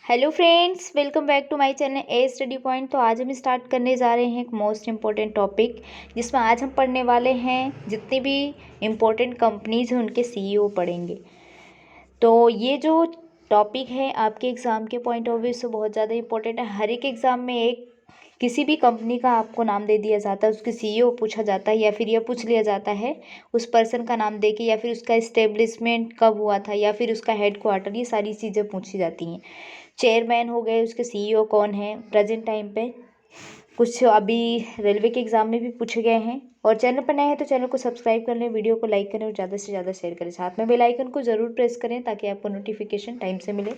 Hello friends, welcome back to my channel a study point. तो आज हम start करने जा रहे हैं एक मोस्ट इम्पॉर्टेंट टॉपिक, जिसमें आज हम पढ़ने वाले हैं जितनी भी इम्पोर्टेंट कंपनीज हैं उनके सीईओ पढ़ेंगे। तो ये जो टॉपिक है आपके एग्ज़ाम के पॉइंट ऑफ व्यू से बहुत ज़्यादा इंपॉर्टेंट है। हर एक एग्ज़ाम में एक किसी भी कंपनी का आपको नाम दे दिया जाता है, उसके सीईओ पूछा जाता है या फिर यह पूछ लिया जाता है उस पर्सन का नाम दे के, या फिर उसका इस्टेब्लिशमेंट कब हुआ था, या फिर उसका हेड क्वार्टर, ये सारी चीज़ें पूछी जाती हैं। चेयरमैन हो गए, उसके सीईओ कौन है प्रेजेंट टाइम पे, कुछ अभी रेलवे के एग्ज़ाम में भी पूछे गए हैं। और चैनल पर नए हैं तो चैनल को सब्सक्राइब कर लें, वीडियो को लाइक करें और ज़्यादा से ज़्यादा शेयर करें। साथ में बेल आइकन को ज़रूर प्रेस करें ताकि आपको नोटिफिकेशन टाइम से मिले।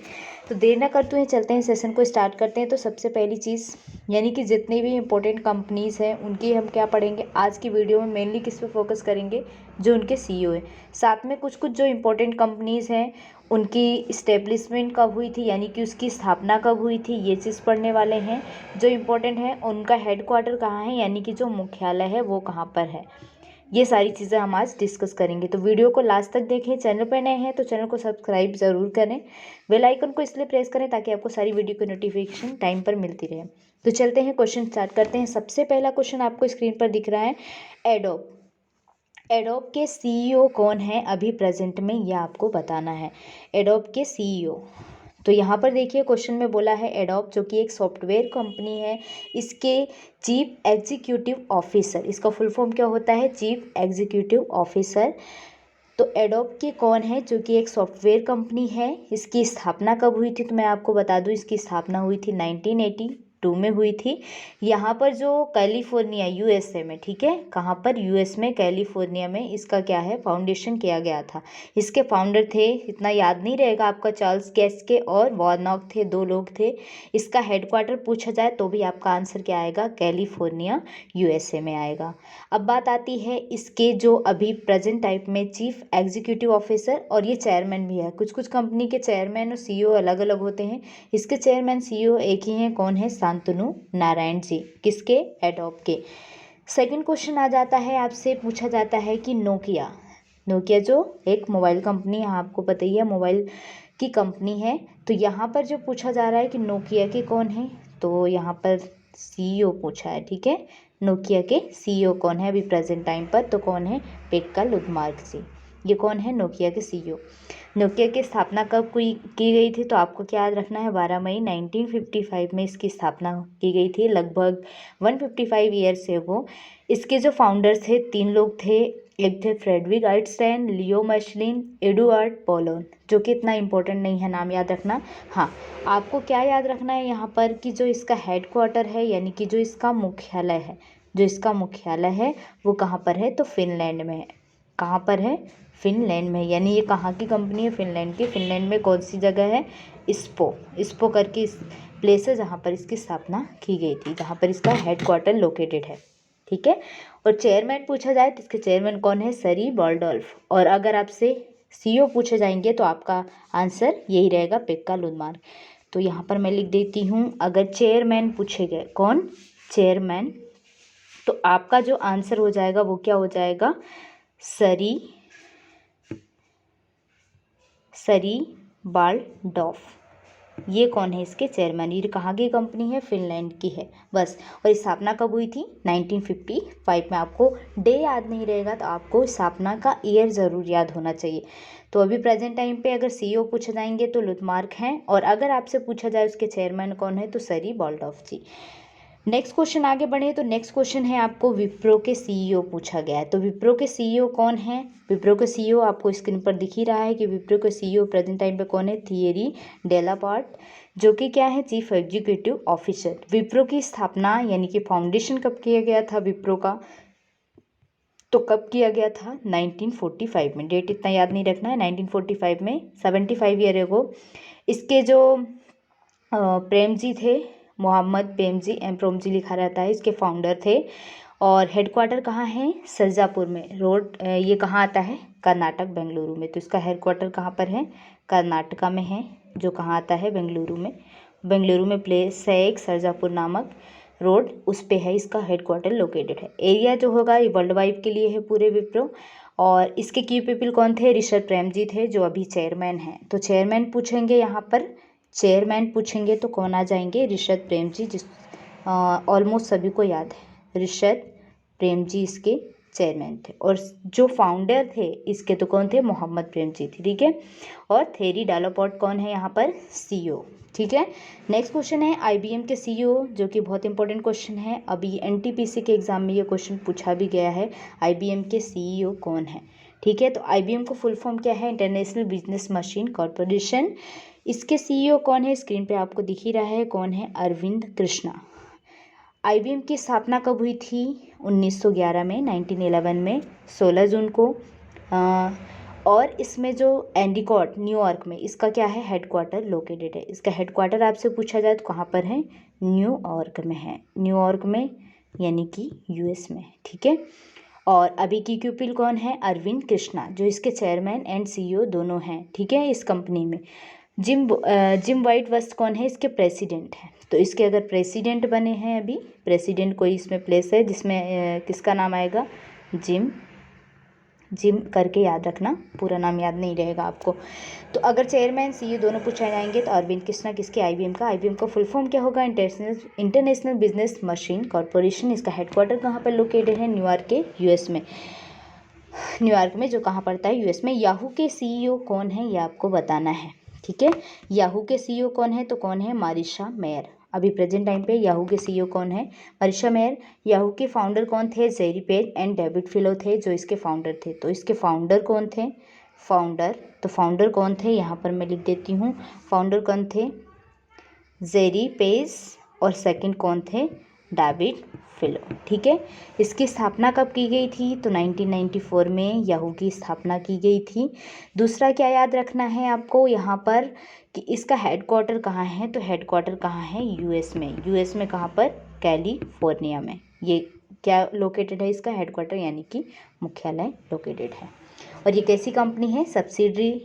तो देर ना करते हुए चलते हैं, सेशन को स्टार्ट करते हैं। तो सबसे पहली चीज़ यानी कि जितनी भी इंपॉर्टेंट कंपनीज़ हैं उनकी हम क्या पढ़ेंगे आज की वीडियो में, मेनली किस पे फोकस करेंगे, जो उनके सीईओ है। साथ में कुछ कुछ जो इंपॉर्टेंट कंपनीज़ हैं उनकी इस्टेब्लिशमेंट कब हुई थी, यानी कि उसकी स्थापना कब हुई थी, ये चीज़ पढ़ने वाले हैं। जो इम्पोर्टेंट है उनका हेड क्वार्टर कहाँ है, यानी कि जो मुख्यालय है वो कहाँ पर है, ये सारी चीज़ें हम आज डिस्कस करेंगे। तो वीडियो को लास्ट तक देखें। चैनल पर नए हैं तो चैनल को सब्सक्राइब ज़रूर करें, बेल आइकन को इसलिए प्रेस करें ताकि आपको सारी वीडियो की नोटिफिकेशन टाइम पर मिलती रहे। तो चलते हैं, क्वेश्चन स्टार्ट करते हैं। सबसे पहला क्वेश्चन आपको स्क्रीन पर दिख रहा है, एडोब। एडोब के सीईओ कौन है अभी प्रेजेंट में, यह आपको बताना है। एडोब के सीईओ, तो यहाँ पर देखिए क्वेश्चन में बोला है एडोब जो कि एक सॉफ्टवेयर कंपनी है, इसके चीफ एग्जीक्यूटिव ऑफिसर, इसका फुल फॉर्म क्या होता है, चीफ एग्जीक्यूटिव ऑफिसर। तो एडोब के कौन है, जो कि एक सॉफ्टवेयर कंपनी है। इसकी स्थापना कब हुई थी, तो मैं आपको बता दूं इसकी स्थापना हुई थी 1982 में हुई थी। यहाँ पर जो कैलिफोर्निया यूएसए में, ठीक है, कहाँ पर, यूएस में कैलिफोर्निया में इसका क्या है, फाउंडेशन किया गया था। इसके फाउंडर थे, इतना याद नहीं रहेगा आपका, चार्ल्स गेस्के और वॉर्नॉक थे, दो लोग थे। इसका हेडक्वार्टर पूछा जाए तो भी आपका आंसर क्या आएगा, कैलिफोर्निया यूएसए में आएगा। अब बात आती है इसके जो अभी प्रेजेंट टाइप में चीफ एग्जीक्यूटिव ऑफिसर, और ये चेयरमैन भी है। कुछ कुछ कंपनी के चेयरमैन और सीईओ अलग अलग होते हैं, इसके चेयरमैन सीईओ एक ही हैं, कौन है, शांतनु नारायण जी, किसके, एडोब के। सेकंड क्वेश्चन आ जाता है, आपसे पूछा जाता है कि नोकिया, नोकिया जो एक मोबाइल कंपनी है, आपको पता ही है मोबाइल की कंपनी है। तो यहाँ पर जो पूछा जा रहा है कि नोकिया के कौन है, तो यहाँ पर सीईओ पूछा है, ठीक है। नोकिया के सीईओ कौन है अभी प्रेजेंट टाइम पर, तो कौन है, पेक्का लुडमार्क जी। ये कौन है, नोकिया के सीईओ। नोकिया की स्थापना कब की गई थी, तो आपको क्या याद रखना है, 12 मई 1955 में इसकी स्थापना की गई थी, लगभग 155 ईयर्स से वो। इसके जो फाउंडर्स थे, तीन लोग थे, एक थे फ्रेडरिक आइंस्टाइन, लियो मशलिन, एडुआर्ड पोलोन, जो कि इतना इंपॉर्टेंट नहीं है, नाम याद रखना। हाँ, आपको क्या याद रखना है यहाँ पर कि जो इसका हेड क्वार्टर है, यानी कि जो इसका मुख्यालय है, जो इसका मुख्यालय है वो कहाँ पर है, तो फिनलैंड में है। कहाँ पर है, फिनलैंड में। यानी ये कहाँ की कंपनी है, फिनलैंड की। फिनलैंड में कौन सी जगह है, इस्पो करके इस प्लेस है जहाँ पर इसकी स्थापना की गई थी, जहाँ पर इसका हेड क्वार्टर लोकेटेड है, ठीक है। और चेयरमैन पूछा जाए तो इसके चेयरमैन कौन है, सरी बॉल्डोल्फ। और अगर आपसे सीईओ पूछे जाएंगे तो आपका आंसर यही रहेगा, पेक्का लुडमार्क। तो यहाँ पर मैं लिख देती हूँ, अगर चेयरमैन पूछे गए, कौन, चेयरमैन, तो आपका जो आंसर हो जाएगा वो क्या हो जाएगा, सरी बाल्डॉफ। ये कौन है, इसके चेयरमैन। ये कहाँ की कंपनी है, फिनलैंड की है, बस। और स्थापना कब हुई थी, 1955 में। आपको डे याद नहीं रहेगा तो आपको स्थापना का ईयर ज़रूर याद होना चाहिए। तो अभी प्रेजेंट टाइम पे अगर सीईओ पूछे जाएंगे तो लुडमार्क हैं, और अगर आपसे पूछा जाए उसके चेयरमैन कौन है, तो सरी बॉल्डॉफ जी। नेक्स्ट क्वेश्चन आगे बढ़े तो नेक्स्ट क्वेश्चन है आपको, विप्रो के सीईओ पूछा गया है। तो विप्रो के सीईओ कौन है, विप्रो के सीईओ आपको स्क्रीन पर दिख ही रहा है कि विप्रो के सीईओ प्रेजेंट टाइम पे कौन है, थियरी डेलापर्ट, जो कि क्या है, चीफ एग्जीक्यूटिव ऑफिसर। विप्रो की स्थापना यानी कि फाउंडेशन कब किया गया था विप्रो का, तो कब किया गया था, 1945 में। डेट इतना याद नहीं रखना है, 1945 में, 75 ईयर एगो। इसके जो प्रेम जी थे, मोहम्मद प्रेमजी, प्रेमजी लिखा रहता है, इसके फाउंडर थे। और हेडक्वार्टर कहाँ है, सरजापुर में, रोड, ये कहाँ आता है, कर्नाटक, बेंगलुरु में। तो इसका हेडक्वार्टर कहाँ पर है, कर्नाटका में है, जो कहाँ आता है, बेंगलुरु में। बेंगलुरु में प्लेस है एक, सरजापुर नामक रोड, उस पे है इसका हेडक्वार्टर लोकेटेड है। एरिया जो होगा ये वर्ल्ड वाइड के लिए है, पूरे विप्रो। और इसके की पीपल कौन थे, ऋषभ प्रेम जी थे, जो अभी चेयरमैन हैं। तो चेयरमैन पूछेंगे यहाँ पर, चेयरमैन पूछेंगे तो कौन आ जाएंगे, ऋषभ प्रेम जी, जिस ऑलमोस्ट सभी को याद है, ऋषभ प्रेम जी इसके चेयरमैन थे। और जो फाउंडर थे इसके तो कौन थे, मोहम्मद प्रेम जी थे, ठीक है। और थेरी डालापोर्ट कौन है यहाँ पर, सीईओ, ठीक है। नेक्स्ट क्वेश्चन है आईबीएम के सीईओ, जो कि बहुत इंपॉर्टेंट क्वेश्चन है। अभी एनटीपीसी के एग्जाम में ये क्वेश्चन पूछा भी गया है, आईबीएम के सीईओ कौन है, ठीक है। तो आईबीएम को फुल फॉर्म क्या है, इंटरनेशनल बिजनेस मशीन कॉरपोरेशन। इसके सीईओ कौन है, स्क्रीन पे आपको दिख ही रहा है, कौन है, अरविंद कृष्णा। आईबीएम की स्थापना कब हुई थी, 1911 में, 1911 में 16 जून को। और इसमें जो एंडिकॉट न्यूयॉर्क में इसका क्या है, हेडक्वार्टर लोकेटेड है। इसका हेडक्वार्टर आपसे पूछा जाए तो कहाँ पर है, न्यूयॉर्क में है, न्यूयॉर्क में यानी कि यूएस में, ठीक है। और अभी की क्यूपिल कौन है, अरविंद कृष्णा, जो इसके चेयरमैन एंड सीईओ दोनों हैं, ठीक है, इस कंपनी में। जिम वाइट वस्ट कौन है, इसके प्रेसिडेंट हैं। तो इसके अगर प्रेसिडेंट बने हैं, अभी प्रेसिडेंट कोई इसमें प्लेस है जिसमें किसका नाम आएगा, जिम करके याद रखना, पूरा नाम याद नहीं रहेगा आपको। तो अगर चेयरमैन सीईओ दोनों पूछे जाएंगे तो अरविंद कृष्णा किसके, आईबीएम का। आईबीएम का फुल फॉर्म क्या होगा, इंटरनेशनल बिजनेस मशीन कॉरपोरेशन। इसका हेडक्वार्टर कहाँ पर लोकेटेड है, न्यूयॉर्क के यूएस में, न्यूयॉर्क में, जो कहाँ पड़ता है, यूएस में। याहू के सीईओ कौन है, ये आपको बताना है, ठीक है। याहू के सीईओ कौन है, तो कौन है, मारिशा मेयर। अभी प्रेजेंट टाइम पे याहू के सीईओ कौन है, मारिशा मेयर। याहू के फाउंडर कौन थे, जेरी पेज एंड डेविड फिलो थे, जो इसके फाउंडर थे। तो इसके फाउंडर कौन थे, फाउंडर कौन थे, यहाँ पर मैं लिख देती हूँ, फाउंडर कौन थे, जेरी पेज, और सेकंड कौन थे, डेविड फिलो, ठीक है। इसकी स्थापना कब की गई थी, तो 1994 में याहू की स्थापना की गई थी। दूसरा क्या याद रखना है आपको यहाँ पर, कि इसका हेडक्वार्टर कहाँ है, तो हेडक्वार्टर कहाँ है, यूएस में। यूएस में कहाँ पर, कैलिफोर्निया में। ये क्या लोकेटेड है, इसका हेडक्वार्टर यानी कि मुख्यालय लोकेटेड है। और ये कैसी कंपनी है, सब्सिडी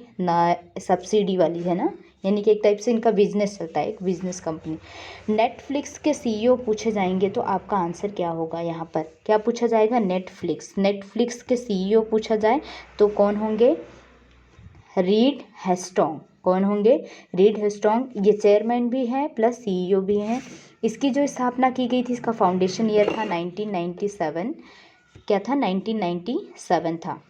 वाली है ना, यानी कि एक टाइप से इनका बिजनेस चलता है, एक बिजनेस कंपनी। नेटफ्लिक्स के सीईओ पूछे जाएंगे तो आपका आंसर क्या होगा, यहाँ पर क्या पूछा जाएगा, नेटफ्लिक्स के सीईओ पूछा जाए तो कौन होंगे, रीड हेस्टोंग। कौन होंगे, रीड हेस्टोंग। ये चेयरमैन भी हैं प्लस सीईओ भी हैं। इसकी जो स्थापना की गई थी, इसका फाउंडेशन ईयर था 1997, क्या था, 1997 था।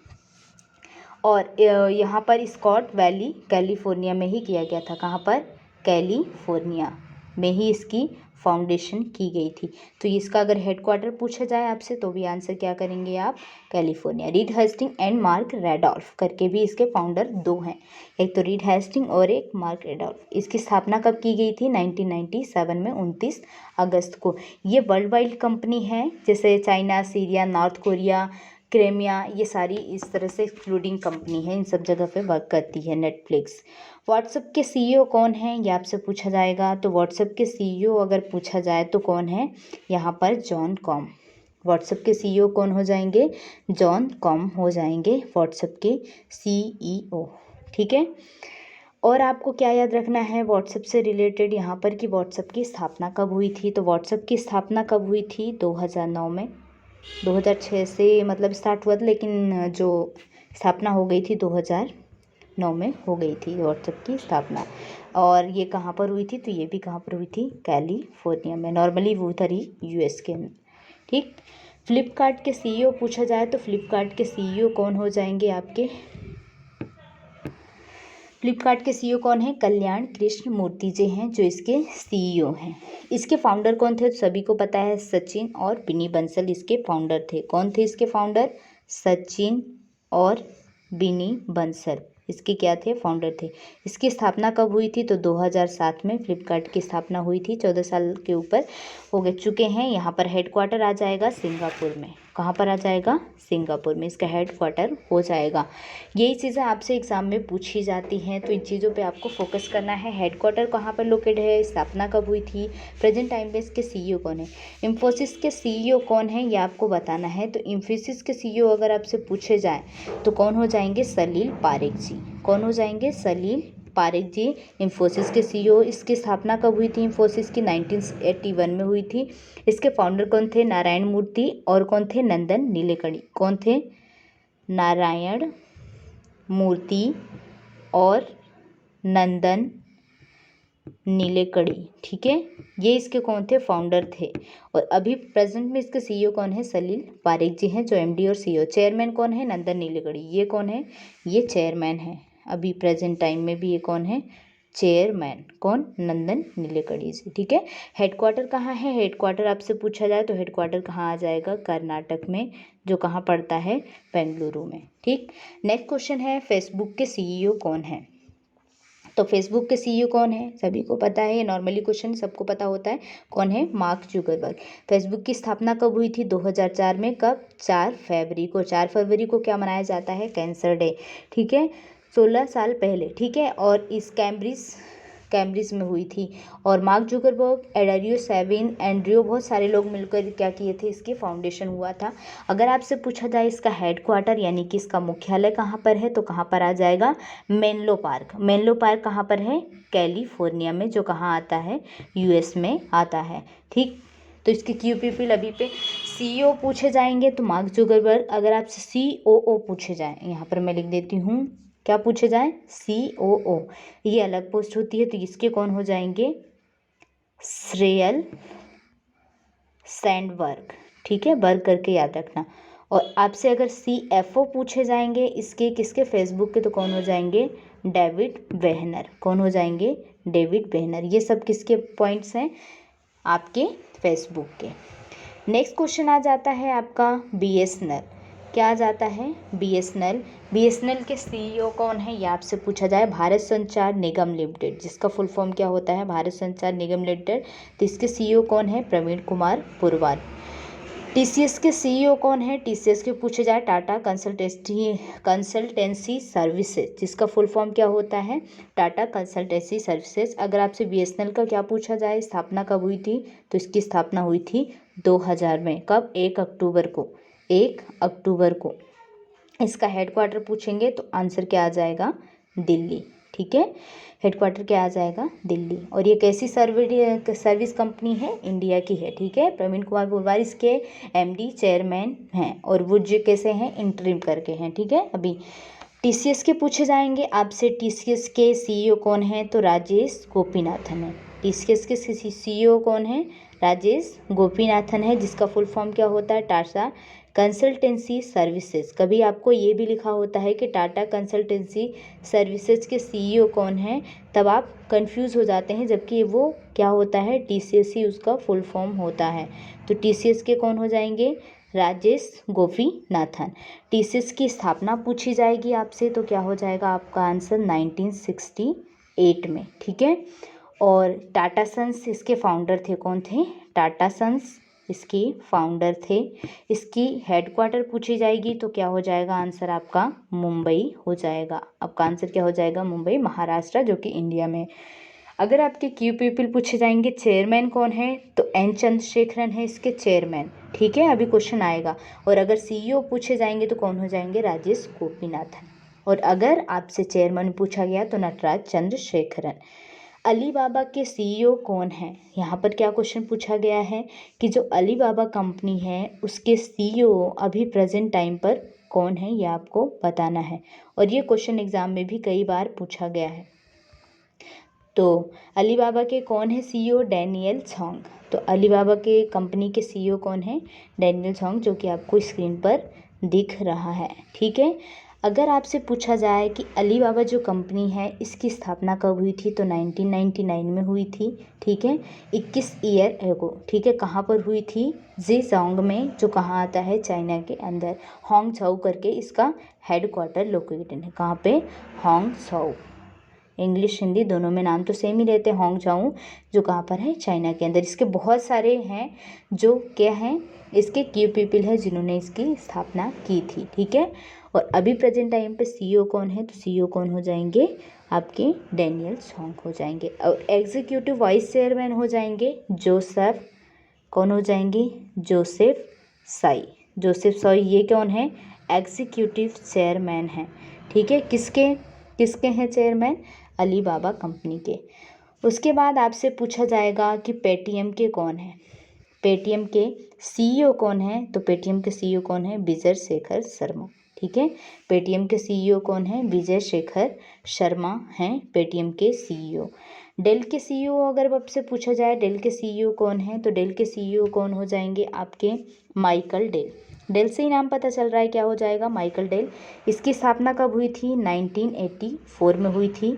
और यहाँ पर स्कॉट वैली कैलिफोर्निया में ही किया गया था, कहाँ पर, कैलिफोर्निया में ही इसकी फाउंडेशन की गई थी। तो इसका अगर हेडक्वार्टर पूछा जाए आपसे तो भी आंसर क्या करेंगे आप, California. Reed Hastings and Marc Randolph करके भी इसके फाउंडर दो हैं, एक तो रीड हेस्टिंग और एक मार्क रेडॉल्फ। इसकी स्थापना कब की गई थी, 1997 में, 29 अगस्त को। ये वर्ल्ड वाइड कंपनी है, जैसे China, Syria, north Korea, Crimea, ये सारी इस तरह से एक्सक्लूडिंग कंपनी है, इन सब जगह पे वर्क करती है नेटफ्लिक्स। व्हाट्सएप के सीईओ कौन है, ये आपसे पूछा जाएगा। तो व्हाट्सएप के सीईओ अगर पूछा जाए तो कौन है, यहाँ पर जॉन कॉम। व्हाट्सएप के सीईओ कौन हो जाएंगे, जॉन कॉम हो जाएंगे व्हाट्सएप के सीईओ, ठीक है। और आपको क्या याद रखना है व्हाट्सएप से रिलेटेड यहाँ पर, कि व्हाट्सएप की स्थापना कब हुई थी। तो व्हाट्सएप की स्थापना कब हुई थी, 2009 में। 2006 से मतलब स्टार्ट हुआ था, लेकिन जो स्थापना हो गई थी 2009 में हो गई थी व्हाट्सएप की स्थापना। और ये कहाँ पर हुई थी, तो ये भी कहाँ पर हुई थी, कैलिफोर्निया में। नॉर्मली वो उधर ही यूएस के अंदर, ठीक। फ्लिपकार्ट के सीईओ पूछा जाए तो फ्लिपकार्ट के सीईओ कौन हो जाएंगे आपके, फ्लिपकार्ट के सीईओ कौन है, कल्याण कृष्ण मूर्ति जी हैं, जो इसके सीईओ हैं। इसके फाउंडर कौन थे, तो सभी को पता है, सचिन और बिनी बंसल इसके फाउंडर थे। कौन थे इसके फाउंडर, सचिन और बिनी बंसल इसके क्या थे, फाउंडर थे। इसकी स्थापना कब हुई थी, तो 2007 में फ्लिपकार्ट की स्थापना हुई थी। 14 साल के ऊपर हो गए चुके हैं। यहाँ पर हेडक्वार्टर आ जाएगा सिंगापुर में, कहाँ पर आ जाएगा, सिंगापुर में इसका हेडक्वार्टर हो जाएगा। यही चीज़ें आपसे एग्जाम में पूछी जाती हैं, तो इन चीज़ों पे आपको फोकस करना है। हेडक्वार्टर कहाँ पर लोकेटेड है, स्थापना कब हुई थी, प्रेजेंट टाइम पे इसके सीईओ कौन है, इन्फोसिस के सीईओ कौन है, ये आपको बताना है। तो इन्फोसिस के सीईओ अगर आपसे पूछे जाएँ तो कौन हो जाएंगे, सलील पारेख जी। कौन हो जाएंगे, सलील पारेख जी इन्फोसिस के सीईओ। इसकी स्थापना कब हुई थी, इन्फोसिस की 1981 में हुई थी। इसके फाउंडर कौन थे, नारायण मूर्ति और कौन थे, नंदन नीलेकणी। कौन थे, नारायण मूर्ति और नंदन नीलेकणी, ठीक है, ये इसके कौन थे, फाउंडर थे। और अभी प्रेजेंट में इसके सीईओ कौन है, सलील पारेख जी हैं जो एमडी और सीईओ। चेयरमैन कौन है, नंदन नीलेकणी, ये कौन है, ये चेयरमैन है। अभी प्रेजेंट टाइम में भी ये कौन है, चेयरमैन, कौन, नंदन नीलेकणी जी, ठीक है। हेडक्वार्टर कहाँ है, हेडक्वार्टर आपसे पूछा जाए तो हेडक्वार्टर कहाँ आ जाएगा, कर्नाटक में, जो कहाँ पड़ता है, बेंगलुरु में, ठीक। नेक्स्ट क्वेश्चन है, फेसबुक के सीईओ कौन है। तो फेसबुक के सीईओ कौन है, सभी को पता है, ये नॉर्मली क्वेश्चन सबको पता होता है, कौन है, मार्क जुकरबर्ग। फेसबुक की स्थापना कब हुई थी, 2004 में, कब, 4 फरवरी को। 4 फरवरी को क्या मनाया जाता है, कैंसर डे, ठीक है, 16 साल पहले, ठीक है। और इस कैम्ब्रिज में हुई थी। और मार्क जुकरबर्ग, एडरियो सेविन, एंड्रियो, बहुत सारे लोग मिलकर क्या किए थे, इसके फाउंडेशन हुआ था। अगर आपसे पूछा जाए इसका हेडक्वार्टर यानी कि इसका मुख्यालय कहाँ पर है, तो कहाँ पर आ जाएगा, मेनलो पार्क। मेनलो पार्क कहाँ पर है, कैलिफोर्निया में, जो कहाँ आता है, यूएस में आता है, ठीक। तो इसके क्यूपीपीएल अभी पे सीईओ पूछे जाएंगे तो मार्क जुकरबर्ग। अगर आपसे सीओओ पूछे जाएं, यहाँ पर मैं लिख देती हूँ, क्या पूछे जाए, सीओओ, ये अलग पोस्ट होती है, तो इसके कौन हो जाएंगे, श्रेयल सैंडबर्ग, ठीक है, वर्ग करके याद रखना। और आपसे अगर सीएफओ पूछे जाएंगे इसके, किसके, फेसबुक के, तो कौन हो जाएंगे, डेविड वेहनर, कौन हो जाएंगे, डेविड वेहनर। ये सब किसके पॉइंट्स हैं, आपके फेसबुक के। नेक्स्ट क्वेश्चन आ जाता है आपका बीएसएनएल, क्या आ जाता है, बीएसएनएल। बीएसएनएल के सीईओ कौन है, ये आपसे पूछा जाए, भारत संचार निगम लिमिटेड, जिसका फुल फॉर्म क्या होता है, भारत संचार निगम लिमिटेड। तो इसके सीईओ कौन है, प्रवीण कुमार पुरवार। टीसीएस के सीईओ कौन है, टीसीएस के पूछे जाए, टाटा कंसल्टेंसी सर्विसेज, जिसका फुल फॉर्म क्या होता है, टाटा कंसल्टेंसी सर्विसेज। अगर आपसे बीएसएनएल का क्या पूछा जाए, स्थापना कब हुई थी, तो इसकी स्थापना हुई थी 2000 में, कब, 1 अक्टूबर को, 1 अक्टूबर को। इसका हेडक्वार्टर पूछेंगे तो आंसर क्या आ जाएगा, दिल्ली, ठीक है, हेडक्वार्टर क्या आ जाएगा, दिल्ली। और ये कैसी सर्विस कंपनी है, इंडिया की है, ठीक है। प्रवीण कुमार पुरवार इसके एमडी चेयरमैन हैं, और वो जो कैसे हैं, इंटरिम करके हैं, ठीक है। अभी टीसीएस के पूछे जाएंगे आपसे, टीसीएस के सीईओ कौन है, तो राजेश गोपीनाथन है। टीसीएस के सीईओ कौन है, राजेश गोपीनाथन है, जिसका फुल फॉर्म क्या होता है, टाटा कंसल्टेंसी सर्विसेज। कभी आपको ये भी लिखा होता है कि टाटा कंसल्टेंसी सर्विसेज के सीईओ कौन है, तब आप कंफ्यूज हो जाते हैं, जबकि वो क्या होता है, टीसीएस ही उसका फुल फॉर्म होता है। तो टीसीएस के कौन हो जाएंगे, राजेश गोपीनाथन। टीसीएस की स्थापना पूछी जाएगी आपसे तो क्या हो जाएगा आपका आंसर, 1968 में, ठीक है। और टाटा सन्स इसके फाउंडर थे, कौन थे, टाटा सन्स इसके फाउंडर थे। इसकी हेडक्वार्टर पूछी जाएगी तो क्या हो जाएगा आंसर आपका, मुंबई हो जाएगा। आपका आंसर क्या हो जाएगा, मुंबई, महाराष्ट्र, जो कि इंडिया में। अगर आपके क्यूपीपीएल पूछे जाएंगे चेयरमैन कौन है, तो एन चंद्रशेखरन है इसके चेयरमैन, ठीक है, अभी क्वेश्चन आएगा। और अगर सीईओ पूछे जाएंगे तो कौन हो जाएंगे, राजेश गोपीनाथन। और अगर आपसे चेयरमैन पूछा गया तो नटराज चंद्रशेखरन। अलीबाबा के सीईओ कौन है, यहाँ पर क्या क्वेश्चन पूछा गया है कि जो अलीबाबा कंपनी है उसके सीईओ अभी प्रेजेंट टाइम पर कौन है, ये आपको बताना है। और ये क्वेश्चन एग्जाम में भी कई बार पूछा गया है। तो अलीबाबा के कौन है सीईओ, डैनियल झोंग। तो अलीबाबा के कंपनी के सीईओ कौन है, डैनियल झोंग, जो कि आपको स्क्रीन पर दिख रहा है, ठीक है। अगर आपसे पूछा जाए कि अलीबाबा जो कंपनी है इसकी स्थापना कब हुई थी, तो 1999 में हुई थी, ठीक है, 21 ईयर एगो, ठीक है। कहाँ पर हुई थी, ज़ेजांग में, जो कहाँ आता है, चाइना के अंदर, होंगझाऊ करके इसका हेडक्वार्टर लोकेटेड है। कहाँ पे, होंगझाऊ, इंग्लिश हिंदी दोनों में नाम तो सेम ही रहते हैं, होंगझाऊ, जो कहाँ पर है, चाइना के अंदर। इसके बहुत सारे हैं जो क्या हैं, इसके क्यूपीपीएल है जिन्होंने इसकी स्थापना की थी, ठीक है। और अभी प्रेजेंट टाइम पे सीईओ कौन है, तो सीईओ कौन हो जाएंगे आपके, डैनियल झोंग हो जाएंगे। और एग्जीक्यूटिव वाइस चेयरमैन हो जाएंगे जोसेफ, कौन हो जाएंगे, जोसेफ साई। जोसेफ साई ये कौन है, एग्जीक्यूटिव चेयरमैन है, ठीक है। किसके किसके हैं चेयरमैन, अलीबाबा कंपनी के। उसके बाद आपसे पूछा जाएगा कि पेटीएम के कौन है, पेटीएम के सीईओ कौन है, तो पेटीएम के सीईओ कौन है, विजय शेखर शर्मा, ठीक है। पेटीएम के सीईओ कौन है, विजय शेखर शर्मा हैं पेटीएम के सीईओ। डेल के सीईओ अगर आपसे पूछा जाए डेल के सीईओ कौन है, तो डेल के सीईओ कौन हो जाएंगे आपके माइकल डेल। डेल से ही नाम पता चल रहा है, क्या हो जाएगा, माइकल डेल। इसकी स्थापना कब हुई थी, 1984 में हुई थी।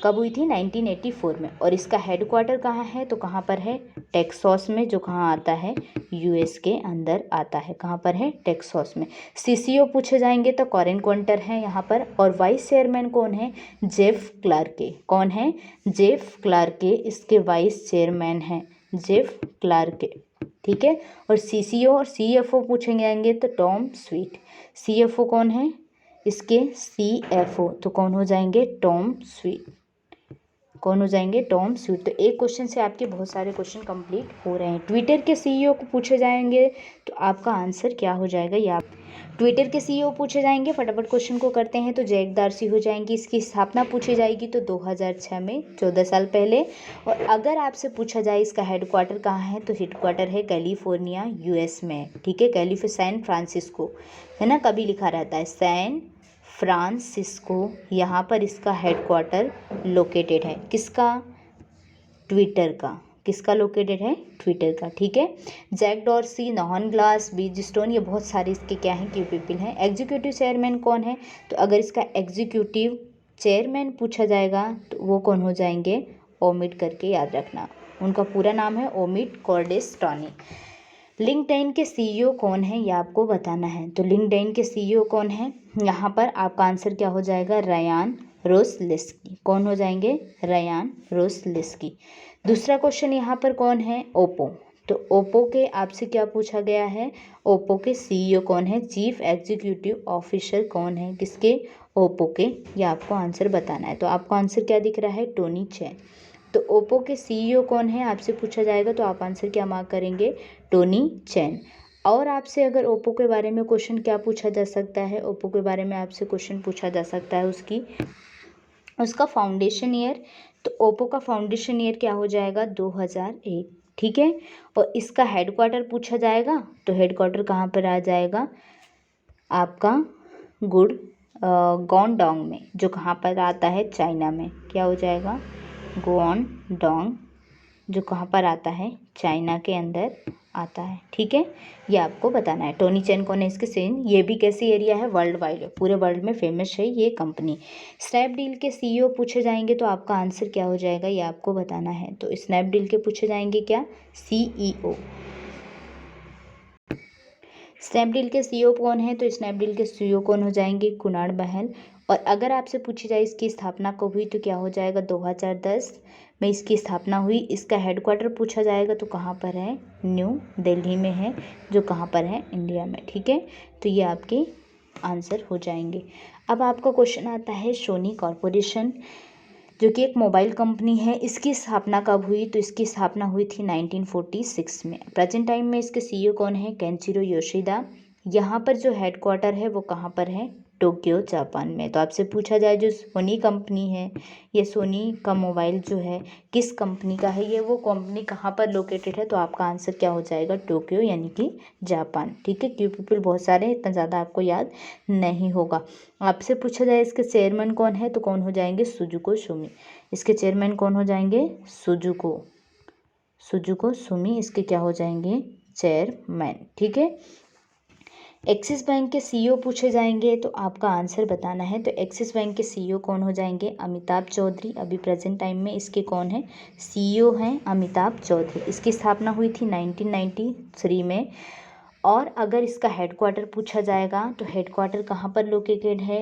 कब हुई थी, 1984 में। और इसका हेडक्वार्टर कहाँ है, तो कहाँ पर है, टेक्सास में, जो कहाँ आता है, यूएस के अंदर आता है। कहाँ पर है, टेक्सास में। सीसीओ पूछे जाएंगे तो कॉरेन क्वेंटर है यहाँ पर। और वाइस चेयरमैन कौन है, जेफ क्लार्के। कौन है, जेफ क्लार्के इसके वाइस चेयरमैन हैं, जेफ क्लार्के। ठीक है। और सीसीओ और सीएफओ पूछे जाएंगे तो टॉम स्वीट। सीएफओ कौन है, इसके सीएफओ तो कौन हो जाएंगे, टॉम स्वीट। कौन हो जाएंगे, टॉम स्वीट। तो एक क्वेश्चन से आपके बहुत सारे क्वेश्चन कंप्लीट हो रहे हैं। ट्विटर के सीईओ को पूछे जाएंगे तो आपका आंसर क्या हो जाएगा, या ट्विटर के सीईओ पूछे जाएंगे, फटाफट क्वेश्चन को करते हैं, तो जैक डार्सी हो जाएंगी। इसकी स्थापना पूछी जाएगी तो 2006 में, 14 साल पहले। और अगर आपसे पूछा जाए इसका हेडक्वार्टर कहाँ है, तो हेडक्वार्टर है कैलिफोर्निया, यूएस में। ठीक है, सैन फ्रांसिस्को है ना, कभी लिखा रहता है सैन फ्रांसिस्को, यहाँ पर इसका हेडक्वार्टर लोकेटेड है। किसका, ट्विटर का। किसका लोकेटेड है, ट्विटर का। ठीक है। जैक डॉर्सी, नॉन ग्लास, बीज स्टोन, ये बहुत सारे इसके क्या हैं, की पीपल हैं। एग्जीक्यूटिव चेयरमैन कौन है, तो अगर इसका एग्जीक्यूटिव चेयरमैन पूछा जाएगा तो वो कौन हो जाएंगे, ओमिट करके याद रखना, उनका पूरा नाम है ओमिट कॉर्डेस टॉनी। लिंक्डइन के सीईओ कौन है, ये आपको बताना है। तो लिंक्डइन के सीईओ कौन है, यहाँ पर आपका आंसर क्या हो जाएगा, रयान रोस्लिस्की। कौन हो जाएंगे, रयान रोस्लिस्की। दूसरा क्वेश्चन यहाँ पर कौन है, ओप्पो। तो ओप्पो के आपसे क्या पूछा गया है, ओप्पो के सीईओ कौन है, चीफ एग्जीक्यूटिव ऑफिसर कौन है, किसके, ओप्पो के। ये आपको आंसर बताना है। तो आपका आंसर क्या दिख रहा है, टोनी चैन। तो ओप्पो के सीईओ कौन है आपसे पूछा जाएगा तो आप आंसर क्या मार्क करेंगे, टोनी चैन। और आपसे अगर ओप्पो के बारे में क्वेश्चन क्या पूछा जा सकता है, ओप्पो के बारे में आपसे क्वेश्चन पूछा जा सकता है उसका फाउंडेशन ईयर। तो ओप्पो का फाउंडेशन ईयर क्या हो जाएगा, 2001। ठीक है। और इसका हेडक्वार्टर पूछा जाएगा तो हेडक्वार्टर कहाँ पर आ जाएगा आपका, गुआंगडोंग में, जो कहाँ पर आता है, चाइना में। क्या हो जाएगा, गुआंगडोंग, जो कहाँ पर आता है, चाइना के अंदर आता है। ठीक है, ये आपको बताना है। टोनी चैन कौन है, इसके सेन, ये भी कैसी एरिया है, वर्ल्ड वाइड, पूरे वर्ल्ड में फेमस है ये कंपनी। स्नैपडील के सीईओ पूछे जाएंगे तो आपका आंसर क्या हो जाएगा, ये आपको बताना है। तो स्नैपडील के पूछे जाएंगे क्या, सीईओ। स्नैपडील के सीईओ कौन है, तो स्नैपडील के सीईओ कौन हो जाएंगे, कुणाल बहल। और अगर आपसे पूछी जाए इसकी स्थापना कब हुई तो क्या हो जाएगा, 2010 में इसकी स्थापना हुई। इसका हेडक्वार्टर पूछा जाएगा तो कहाँ पर है, न्यू दिल्ली में है, जो कहाँ पर है, इंडिया में। ठीक है, तो ये आपके आंसर हो जाएंगे। अब आपका क्वेश्चन आता है सोनी कॉरपोरेशन, जो कि एक मोबाइल कंपनी है, इसकी स्थापना कब हुई, तो इसकी स्थापना हुई थी 1946 में। प्रेजेंट टाइम में इसके सीईओ कौन है, केंचिरो योशिदा। यहाँ पर जो हेडक्वार्टर है वो कहाँ पर है, टोक्यो जापान में। तो आपसे पूछा जाए जो सोनी कंपनी है, ये सोनी का मोबाइल जो है किस कंपनी का है, ये वो कंपनी कहाँ पर लोकेटेड है, तो आपका आंसर क्या हो जाएगा, टोक्यो यानी कि जापान। ठीक है, क्यों पीपल बहुत सारे, इतना ज़्यादा आपको याद नहीं होगा। आपसे पूछा जाए इसके चेयरमैन कौन है, तो कौन हो जाएंगे, सुजुको सुमी। इसके चेयरमैन कौन हो जाएंगे, सुजुको सुमी इसके क्या हो जाएंगे, चेयरमैन। ठीक है। एक्सिस बैंक के सीईओ पूछे जाएंगे तो आपका आंसर बताना है। तो एक्सिस बैंक के सीईओ कौन हो जाएंगे, अमिताभ चौधरी। अभी प्रेजेंट टाइम में इसके कौन है, सीईओ हैं अमिताभ चौधरी। इसकी स्थापना हुई थी 1993 में। और अगर इसका हेडक्वार्टर पूछा जाएगा तो हेडक्वार्टर कहाँ पर लोकेटेड है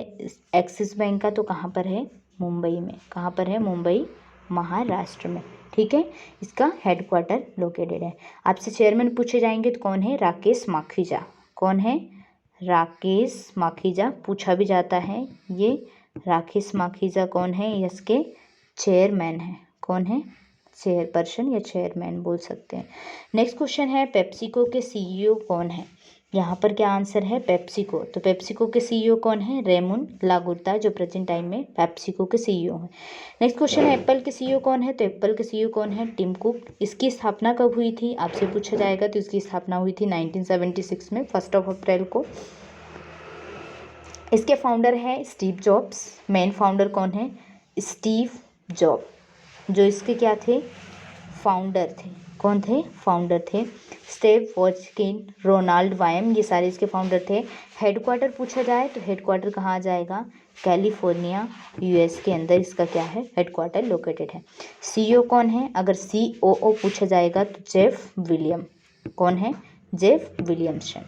एक्सिस बैंक का, तो कहाँ पर है, मुंबई में। कहाँ पर है, मुंबई, महाराष्ट्र में। ठीक है, इसका हेडक्वार्टर लोकेटेड है। आपसे चेयरमैन पूछे जाएंगे तो कौन है, राकेश माखीजा। कौन है, राकेश माखीजा पूछा भी जाता है। ये राकेश माखीजा कौन है, इसके चेयरमैन है। कौन है, चेयरपर्सन या चेयरमैन बोल सकते हैं। नेक्स्ट क्वेश्चन है, पेप्सिको के सीईओ कौन है। यहाँ पर क्या आंसर है, पेप्सिको। तो पेप्सिको के सीईओ कौन है, रेमुन लागुर्ता, जो प्रेजेंट टाइम में पेप्सिको के सीईओ हैं। नेक्स्ट क्वेश्चन है, एप्पल के सीईओ कौन है। तो एप्पल के सीईओ कौन है, टिम कुक। इसकी स्थापना कब हुई थी आपसे पूछा जाएगा, तो इसकी स्थापना हुई थी 1976 में, 1 अप्रैल को। इसके फाउंडर हैं स्टीव जॉब्स। मेन फाउंडर कौन है, स्टीव जॉब। जो इसके क्या थे, फाउंडर थे। कौन थे, फाउंडर थे। स्टीव वॉजकिन, रोनाल्ड वायम, ये सारे इसके फाउंडर थे। हेडक्वार्टर पूछा जाए तो हेडक्वार्टर कहाँ आ जाएगा, कैलिफोर्निया, यूएस के अंदर इसका क्या है, हेडक्वार्टर लोकेटेड है। सीईओ कौन है, अगर सीओओ पूछा जाएगा तो जेफ विलियम। कौन है, जेफ विलियमसन।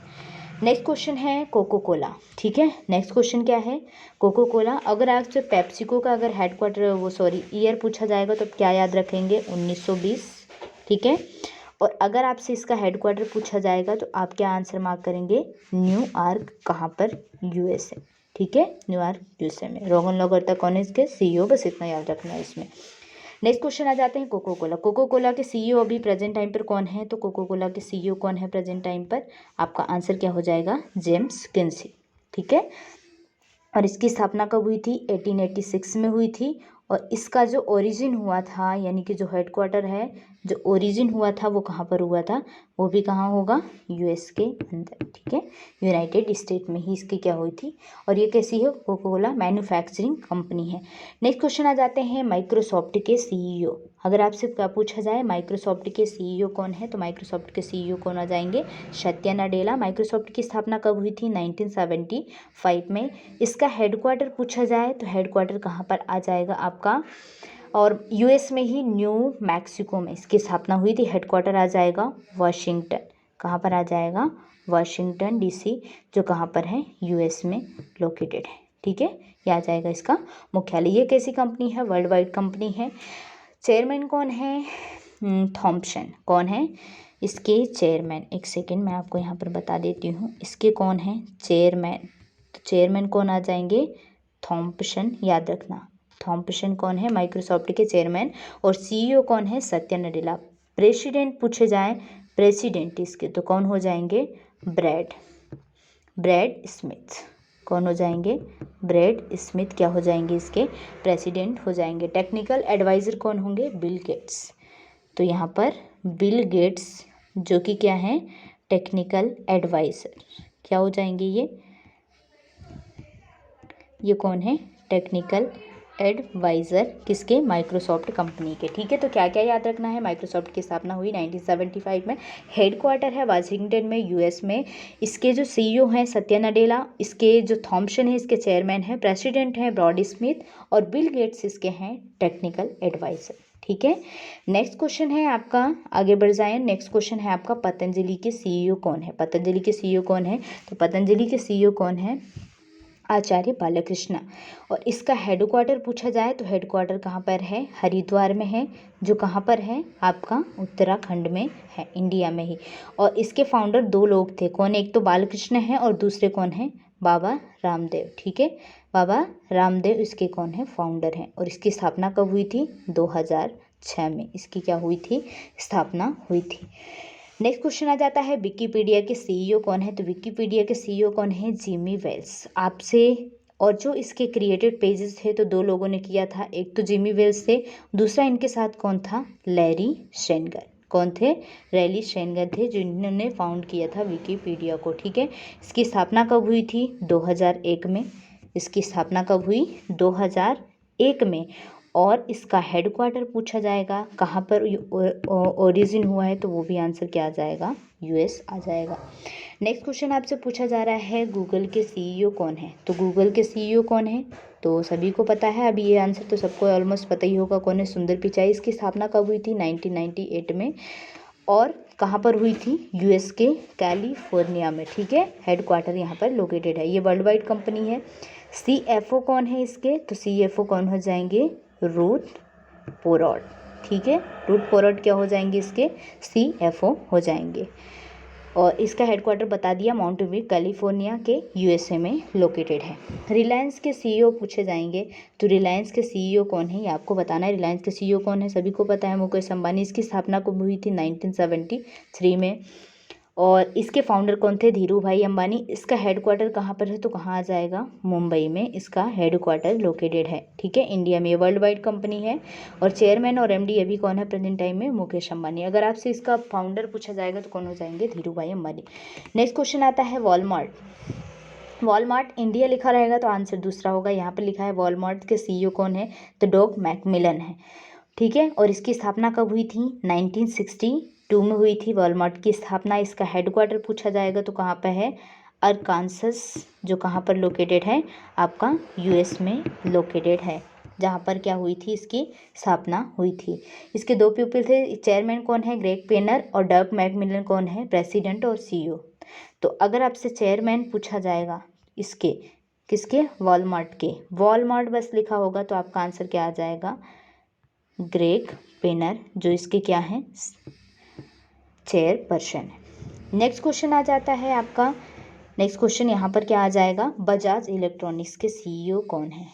नेक्स्ट क्वेश्चन है कोको कोला। ठीक है, नेक्स्ट क्वेश्चन क्या है, कोको कोला। अगर आपसे पेप्सिको का अगर हेडक्वार्टर ईयर पूछा जाएगा तो क्या याद रखेंगे, 1920। ठीक है, और अगर आपसे इसका हेडक्वार्टर पूछा जाएगा तो आप क्या आंसर मार्क करेंगे, न्यूयॉर्क। कहाँ पर, यूएसए। ठीक है, न्यूयॉर्क यूएसए में। रोहन लोगर्ता कौन है इसके, सीईओ, बस इतना याद रखना है इसमें। नेक्स्ट क्वेश्चन आ जाते हैं कोको कोला। कोको कोला के सीईओ अभी प्रेजेंट टाइम पर कौन है, तो कोको कोला के सीईओ कौन है प्रेजेंट टाइम पर, आपका आंसर क्या हो जाएगा, जेम्स किन्सी। ठीक है, और इसकी स्थापना कब हुई थी, 1886 में हुई थी। और इसका जो ओरिजिन हुआ था, यानी कि जो हेडक्वार्टर है, जो ओरिजिन हुआ था वो कहाँ पर हुआ था, वो भी कहाँ होगा, यूएस के अंदर। ठीक है, यूनाइटेड स्टेट में ही इसकी क्या हुई थी। और ये कैसी है, कोको कोला मैन्युफैक्चरिंग कंपनी है। नेक्स्ट क्वेश्चन आ जाते हैं माइक्रोसॉफ्ट के सीईओ। अगर आपसे क्या पूछा जाए माइक्रोसॉफ्ट के सीईओ कौन है, तो माइक्रोसॉफ्ट के सीईओ कौन आ जाएंगे, सत्या नडेला। माइक्रोसॉफ्ट की स्थापना कब हुई थी, 1975 में। इसका हेडक्वार्टर पूछा जाए तो हेडक्वार्टर कहाँ पर आ जाएगा आपका, और यूएस में ही न्यू मैक्सिको में इसकी स्थापना हुई थी। हेडक्वार्टर आ जाएगा वाशिंगटन। कहाँ पर आ जाएगा, वाशिंगटन डीसी, जो कहाँ पर है, यूएस में लोकेटेड है। ठीक है, यह आ जाएगा इसका मुख्यालय। ये कैसी कंपनी है, वर्ल्ड वाइड कंपनी है। चेयरमैन कौन है, थॉम्पसन। कौन है इसके चेयरमैन, एक सेकेंड मैं आपको यहाँ पर बता देती हूँ इसके कौन है चेयरमैन। तो चेयरमैन कौन आ जाएंगे, थॉम्पसन, याद रखना। थॉम्पसन कौन है, माइक्रोसॉफ्ट के चेयरमैन। और सीईओ कौन है, सत्या नडेला। प्रेसिडेंट पूछे जाए, प्रेसिडेंट इसके तो कौन हो जाएंगे, ब्रैड स्मिथ। कौन हो जाएंगे, ब्रैड स्मिथ क्या हो जाएंगे, इसके प्रेसिडेंट हो जाएंगे। टेक्निकल एडवाइज़र कौन होंगे, बिल गेट्स। तो यहाँ पर बिल गेट्स जो कि क्या है, टेक्निकल एडवाइज़र क्या हो जाएंगे, ये कौन है, टेक्निकल एडवाइज़र किसके, माइक्रोसॉफ्ट कंपनी के। ठीक है, तो क्या क्या याद रखना है, माइक्रोसॉफ्ट की स्थापना हुई 1975 में। हेडक्वार्टर है वाशिंगटन में, यूएस में। इसके जो सीईओ हैं सत्या नडेला, इसके जो थॉम्पसन है इसके चेयरमैन हैं। प्रेसिडेंट हैं ब्रॉड स्मिथ, और बिल गेट्स इसके हैं टेक्निकल एडवाइज़र। ठीक है, नेक्स्ट क्वेश्चन है आपका, आगे बढ़ जाएं। नेक्स्ट क्वेश्चन है आपका, पतंजलि के सीईओ कौन है। पतंजलि के सीईओ कौन है, तो पतंजलि के सीईओ कौन है, आचार्य बालकृष्ण। और इसका हेडक्वार्टर पूछा जाए तो हेडक्वार्टर कहाँ पर है, हरिद्वार में है, जो कहाँ पर है आपका उत्तराखंड में है, इंडिया में ही। और इसके फाउंडर दो लोग थे, कौन, एक तो बालकृष्ण है और दूसरे कौन है, बाबा रामदेव। ठीक है, बाबा रामदेव इसके कौन है, फाउंडर हैं। और इसकी स्थापना कब हुई थी, 2006 में इसकी क्या हुई थी, स्थापना हुई थी। नेक्स्ट क्वेश्चन आ जाता है, विकीपीडिया के सीईओ कौन है। तो विकीपीडिया के सीईओ कौन है, जिमी वेल्स। आपसे और जो इसके क्रिएटेड पेजेस थे तो दो लोगों ने किया था, एक तो जिमी वेल्स थे, दूसरा इनके साथ कौन था, लैरी सेंगर। कौन थे, लैरी सेंगर थे, जिन्होंने फाउंड किया था विकीपीडिया को। ठीक है, इसकी स्थापना कब हुई थी, 2001 में। इसकी स्थापना कब हुई, 2001 में। और इसका हेडक्वार्टर पूछा जाएगा कहाँ पर ओरिजिन हुआ है, तो वो भी आंसर क्या आ जाएगा, यूएस आ जाएगा। नेक्स्ट क्वेश्चन आपसे पूछा जा रहा है, गूगल के सीईओ कौन है। तो गूगल के सीईओ कौन है, तो सभी को पता है, अभी ये आंसर तो सबको ऑलमोस्ट पता ही होगा, कौन है, सुंदर पिचाई। इसकी स्थापना कब हुई थी, 1998 में। और कहाँ पर हुई थी, यूएस के कैलिफोर्निया में। ठीक है, हेडक्वार्टर यहाँ पर लोकेटेड है। ये वर्ल्ड वाइड कंपनी है। सीएफओ कौन है इसके, तो सीएफओ कौन हो जाएंगे, रूथ पोरॉट। ठीक है, रूथ पोरॉट क्या हो जाएंगे, इसके सीएफओ हो जाएंगे। और इसका हेडक्वार्टर बता दिया, माउंटेन व्यू कैलिफोर्निया के यूएसए में लोकेटेड है। रिलायंस के सीईओ पूछे जाएंगे, तो रिलायंस के सीईओ कौन है, ये आपको बताना है। रिलायंस के सीईओ कौन है, सभी को पता है, मुकेश अंबानी। इसकी स्थापना कब हुई थी, 1973 में। और इसके फाउंडर कौन थे, धीरू भाई अंबानी। इसका हेडक्वार्टर कहाँ पर है, तो कहाँ आ जाएगा, मुंबई में इसका हेडक्वार्टर लोकेटेड है। ठीक है, इंडिया में। ये वर्ल्ड वाइड कंपनी है। और चेयरमैन और एमडी अभी कौन है प्रेजेंट टाइम में, मुकेश अंबानी। अगर आपसे इसका फाउंडर पूछा जाएगा तो कौन हो जाएंगे, धीरू भाई अंबानी। नेक्स्ट क्वेश्चन आता है, वॉलमार्ट। वॉलमार्ट इंडिया लिखा रहेगा तो आंसर दूसरा होगा, यहाँ पर लिखा है वॉलमार्ट के सीईओ कौन है, तो डॉग मैकमिलन है। ठीक है। और इसकी स्थापना कब हुई थी? 1962 में हुई थी वॉलमार्ट की स्थापना। इसका हेडक्वार्टर पूछा जाएगा तो कहाँ पर है? अरकानसस, जो कहाँ पर लोकेटेड है? आपका यूएस में लोकेटेड है, जहाँ पर क्या हुई थी? इसकी स्थापना हुई थी। इसके दो पीपल थे, चेयरमैन कौन है? ग्रेग पेनर, और डर्क मैकमिलन कौन है? प्रेसिडेंट और सीईओ। तो अगर आपसे चेयरमैन पूछा जाएगा इसके, किसके? वॉलमार्ट के, वॉलमार्ट बस लिखा होगा तो आपका आंसर क्या आ जाएगा? ग्रेग पेनर, जो इसके क्या हैं? चेयरपर्सन है। नेक्स्ट क्वेश्चन आ जाता है आपका, नेक्स्ट क्वेश्चन यहाँ पर क्या आ जाएगा? बजाज इलेक्ट्रॉनिक्स के सीईओ कौन है?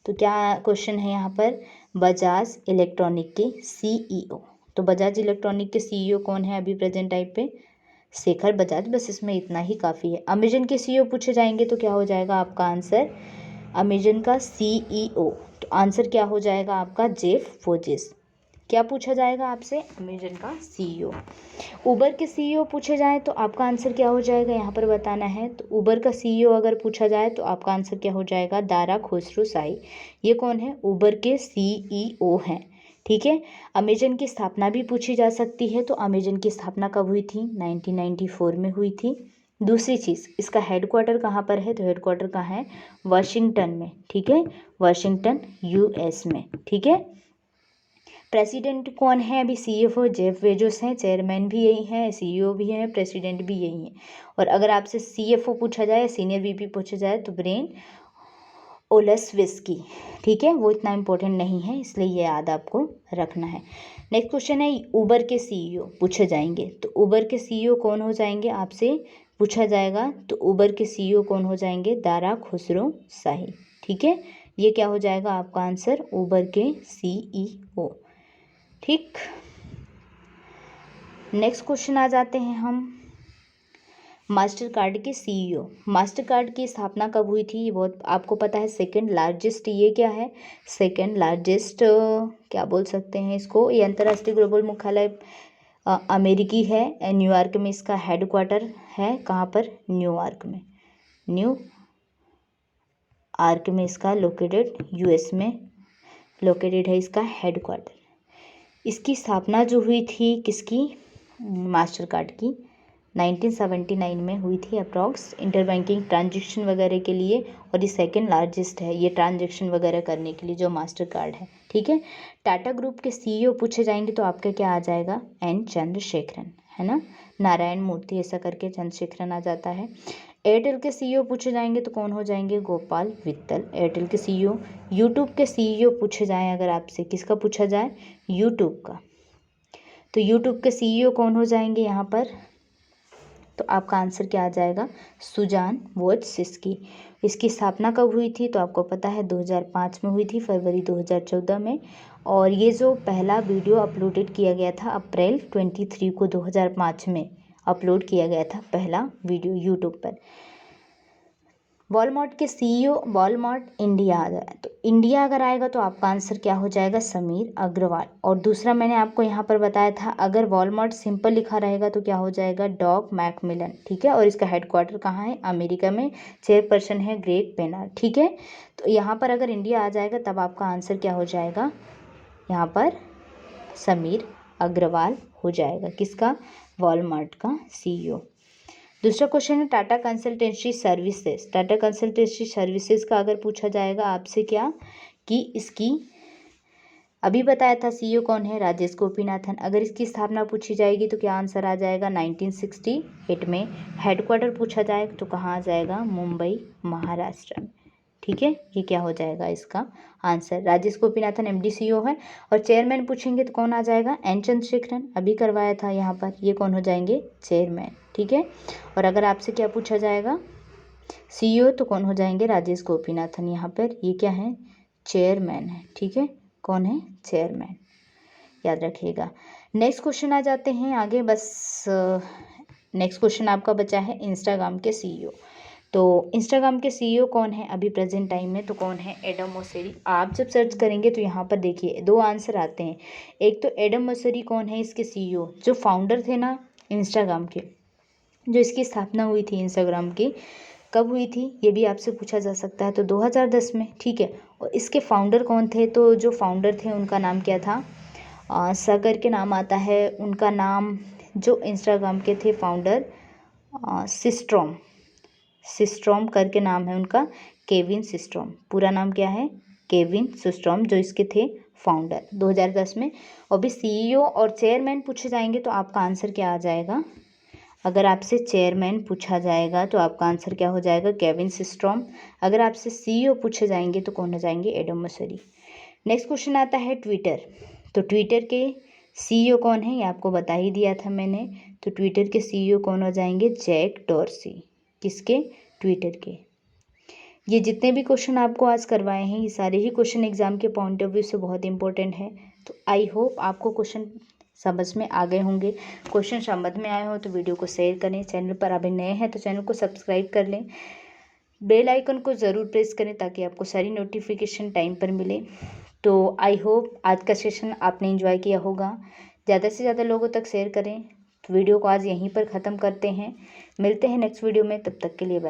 तो क्या क्वेश्चन है यहाँ पर? बजाज इलेक्ट्रॉनिक के सीईओ। तो बजाज इलेक्ट्रॉनिक के सीईओ कौन है अभी प्रेजेंट टाइम पे? शेखर बजाज। बस इसमें इतना ही काफ़ी है। अमेजन के सीईओ पूछे जाएंगे तो क्या हो जाएगा आपका आंसर? अमेजन का सीईओ, तो आंसर क्या हो जाएगा आपका? Jeff Bezos. क्या पूछा जाएगा आपसे? अमेजन का सीईओ। उबर के सीईओ पूछे जाए तो आपका आंसर क्या हो जाएगा यहाँ पर बताना है। तो उबर का सीईओ अगर पूछा जाए तो आपका आंसर क्या हो जाएगा? दारा खुसरो शाही। ये कौन है? उबर के सीईओ हैं, ठीक है। अमेजन की स्थापना भी पूछी जा सकती है, तो अमेजन की स्थापना कब हुई थी? 1994 में हुई थी। दूसरी चीज़, इसका हेडक्वार्टर कहाँ पर है? तो हेडक्वार्टर कहाँ है? वाशिंगटन में, ठीक है, वाशिंगटन यूएस में, ठीक है। प्रेसिडेंट कौन है अभी? सीएफओ जेफ बेजोस हैं, चेयरमैन भी यही हैं, सीईओ भी हैं, प्रेसिडेंट भी यही हैं। और अगर आपसे सीएफओ पूछा जाए, सीनियर वीपी पूछा जाए तो ब्रेन ओलेस्विस्की, ठीक है। वो इतना इम्पोर्टेंट नहीं है, इसलिए ये याद आपको रखना है। नेक्स्ट क्वेश्चन है, उबर के सीईओ पूछे जाएंगे तो उबर के सीईओ कौन हो जाएंगे आपसे पूछा जाएगा। तो उबर के सीईओ कौन हो जाएंगे? दारा खुसरो शाही, ठीक है। ये क्या हो जाएगा आपका आंसर? उबर के सीईओ, ठीक। नेक्स्ट क्वेश्चन आ जाते हैं हम, मास्टर कार्ड के सीईओ। मास्टर कार्ड की स्थापना कब हुई थी? ये बहुत आपको पता है, सेकंड लार्जेस्ट, ये क्या है? सेकंड लार्जेस्ट, क्या बोल सकते हैं इसको? ये अंतर्राष्ट्रीय ग्लोबल मुख्यालय अमेरिकी है, न्यूयॉर्क में इसका हेडक्वार्टर है। कहाँ पर? न्यूयॉर्क में, न्यूयॉर्क में इसका लोकेटेड, यूएस में लोकेटेड है इसका हेडक्वार्टर। इसकी स्थापना जो हुई थी किसकी? मास्टर कार्ड की 1979 में हुई थी अप्रॉक्स, इंटरबैंकिंग ट्रांजैक्शन वगैरह के लिए। और ये सेकंड लार्जेस्ट है ये ट्रांजैक्शन वगैरह करने के लिए जो मास्टर कार्ड है, ठीक है। टाटा ग्रुप के सीईओ पूछे जाएंगे तो आपका क्या आ जाएगा? एन चंद्रशेखरन, है ना, नारायण मूर्ति ऐसा करके चंद्रशेखरन आ जाता है। एयरटेल के सीईओ पूछे जाएंगे तो कौन हो जाएंगे? गोपाल वित्तल, एयरटेल के सीईओ। यूट्यूब के सीईओ पूछे जाएं अगर आपसे, किसका पूछा जाए? यूट्यूब का। तो यूट्यूब के सीईओ कौन हो जाएंगे यहाँ पर? तो आपका आंसर क्या आ जाएगा? सुजान वोजसिस्की। इसकी स्थापना कब हुई थी? तो आपको पता है 2005 में हुई थी, फरवरी 2014 में। और ये जो पहला वीडियो अपलोडेड किया गया था अप्रैल 23 को 2005 में अपलोड किया गया था पहला वीडियो यूट्यूब पर। वॉलमार्ट के सीईओ, वॉलमार्ट इंडिया आ जाए तो इंडिया अगर आएगा तो आपका आंसर क्या हो जाएगा? समीर अग्रवाल। और दूसरा मैंने आपको यहाँ पर बताया था, अगर वॉलमार्ट सिंपल लिखा रहेगा तो क्या हो जाएगा? डॉग मैकमिलन, ठीक है। और इसका हेडक्वार्टर कहाँ है? अमेरिका में, चेयरपर्सन है ग्रेग पेनर, ठीक है। तो यहाँ पर अगर इंडिया आ जाएगा तब आपका आंसर क्या हो जाएगा? यहाँ पर समीर अग्रवाल हो जाएगा, किसका? वॉलमार्ट का सीईओ। दूसरा क्वेश्चन है Tata consultancy services. Tata consultancy services का अगर पूछा जाएगा आपसे क्या, कि इसकी अभी बताया था सीईओ कौन है? राजेश गोपीनाथन। अगर इसकी स्थापना पूछी जाएगी तो क्या आंसर आ जाएगा? 1968 में। हेडक्वार्टर पूछा जाए तो कहाँ आ जाएगा? मुंबई, महाराष्ट्र में, ठीक है। ये क्या हो जाएगा इसका answer? Rajesh Gopinathan MD CEO है। और चेयरमैन पूछेंगे तो कौन आ जाएगा? एन चंद्रशेखरन, अभी करवाया था यहाँ पर, ये कौन हो जाएंगे? चेयरमैन, ठीक है। और अगर आपसे क्या पूछा जाएगा? सीईओ, तो कौन हो जाएंगे? राजेश गोपीनाथन। यहाँ पर ये क्या है? चेयरमैन है, ठीक है। कौन है? चेयरमैन, याद रखिएगा। नेक्स्ट क्वेश्चन आ जाते हैं आगे, बस नेक्स्ट क्वेश्चन आपका बचा है इंस्टाग्राम के सीईओ। तो इंस्टाग्राम के सीईओ कौन है अभी प्रेजेंट टाइम में? तो कौन है? Adam Mosseri. आप जब सर्च करेंगे तो यहाँ पर देखिए दो आंसर आते हैं। एक तो एडम मोसेरी कौन है इसके सीईओ, जो फाउंडर थे ना इंस्टाग्राम के, जो इसकी स्थापना हुई थी इंस्टाग्राम की, कब हुई थी ये भी आपसे पूछा जा सकता है। तो 2010 में, ठीक है। और इसके फाउंडर कौन थे? तो जो फाउंडर थे उनका नाम क्या था? स करके नाम आता है। उनका नाम जो इंस्टाग्राम के थे फाउंडर सिस्ट्रॉम करके नाम है उनका, केविन सिस्ट्रॉम। पूरा नाम क्या है? केविन सिस्ट्रॉम, जो इसके थे फाउंडर 2010 में। और भी सीईओ और चेयरमैन पूछे जाएंगे तो आपका आंसर क्या आ जाएगा? अगर आपसे चेयरमैन पूछा जाएगा तो आपका आंसर क्या हो जाएगा? Kevin Systrom. अगर आपसे सीईओ पूछे जाएंगे तो कौन हो जाएंगे? Adam Mosseri. नेक्स्ट क्वेश्चन आता है ट्विटर। तो ट्विटर के सीईओ कौन है? ये आपको बता ही दिया था मैंने। तो ट्विटर के सीईओ कौन हो जाएंगे? Jack Dorsey. किसके? ट्विटर के। ये जितने भी क्वेश्चन आपको आज करवाए हैं, ये सारे ही क्वेश्चन एग्जाम के पॉइंट ऑफ व्यू से बहुत इंपॉर्टेंट है। तो आई होप आपको क्वेश्चन समझ में आ गए होंगे। क्वेश्चन समझ में आए हो तो वीडियो को शेयर करें। चैनल पर अभी नए हैं तो चैनल को सब्सक्राइब कर लें। बेल आइकन को ज़रूर प्रेस करें ताकि आपको सारी नोटिफिकेशन टाइम पर मिले। तो आई होप आज का सेशन आपने एंजॉय किया होगा। ज़्यादा से ज़्यादा लोगों तक शेयर करें। तो वीडियो को आज यहीं पर ख़त्म करते हैं। मिलते हैं नेक्स्ट वीडियो में, तब तक के लिए बाय।